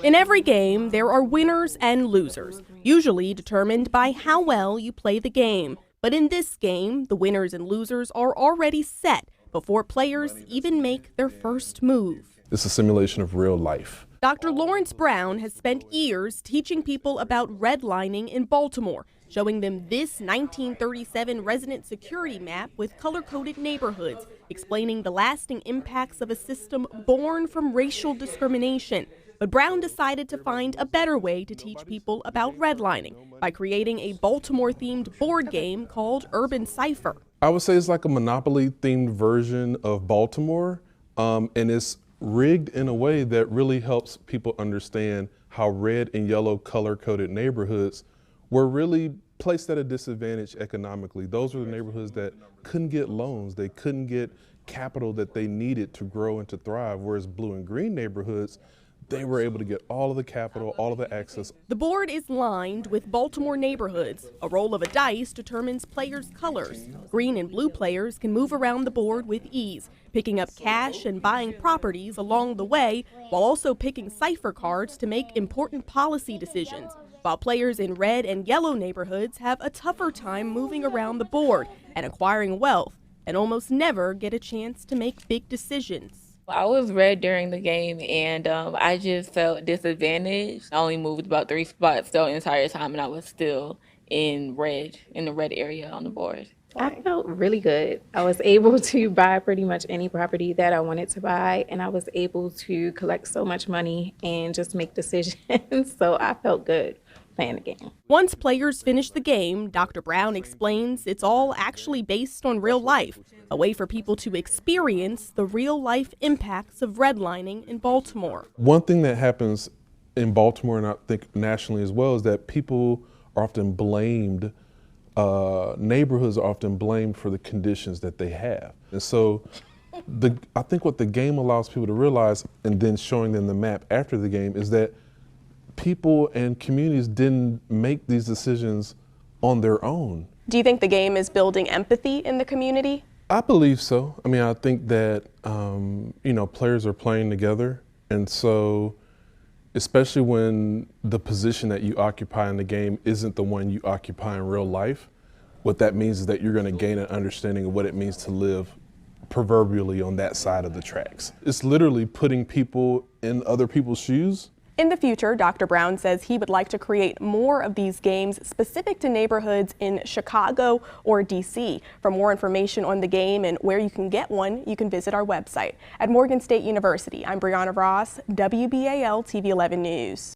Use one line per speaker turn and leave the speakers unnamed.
In every game, there are winners and losers, usually determined by how well you play the game. But in this game, the winners and losers are already set before players even make their first move.
It's a simulation of real life.
Dr. Lawrence Brown has spent years teaching people about redlining in Baltimore, showing them this 1937 resident security map with color-coded neighborhoods, explaining the lasting impacts of a system born from racial discrimination. But Brown decided to find a better way to teach people about redlining by creating a Baltimore-themed board game called Urban Cipher.
I would say it's like a Monopoly-themed version of Baltimore, and it's rigged in a way that really helps people understand how red and yellow color-coded neighborhoods were really placed at a disadvantage economically. Those were the neighborhoods that couldn't get loans, they couldn't get capital that they needed to grow and to thrive, whereas blue and green neighborhoods, they were able to get all of the capital, all of the access.
The board is lined with Baltimore neighborhoods. A roll of a dice determines players' colors. Green and blue players can move around the board with ease, picking up cash and buying properties along the way, while also picking cipher cards to make important policy decisions. While players in red and yellow neighborhoods have a tougher time moving around the board and acquiring wealth, and almost never get a chance to make big decisions.
I was red during the game, and I just felt disadvantaged. I only moved about 3 spots the entire time, and I was still in the red area on the board.
I felt really good. I was able to buy pretty much any property that I wanted to buy, and I was able to collect so much money and just make decisions. So I felt good playing the game.
Once players finish the game, Dr. Brown explains it's all actually based on real life, a way for people to experience the real-life impacts of redlining in Baltimore.
One thing that happens in Baltimore, and I think nationally as well, is that people are often blamed, neighborhoods are often blamed for the conditions that they have. And so I think what the game allows people to realize, and then showing them the map after the game, is that people and communities didn't make these decisions on their own.
Do you think the game is building empathy in the community?
I believe so. I mean, I think that, players are playing together. And so, especially when the position that you occupy in the game isn't the one you occupy in real life, what that means is that you're going to gain an understanding of what it means to live proverbially on that side of the tracks. It's literally putting people in other people's shoes.
In the future, Dr. Brown says he would like to create more of these games specific to neighborhoods in Chicago or DC. For more information on the game and where you can get one, you can visit our website. At Morgan State University, I'm Brianna Ross, WBAL TV 11 News.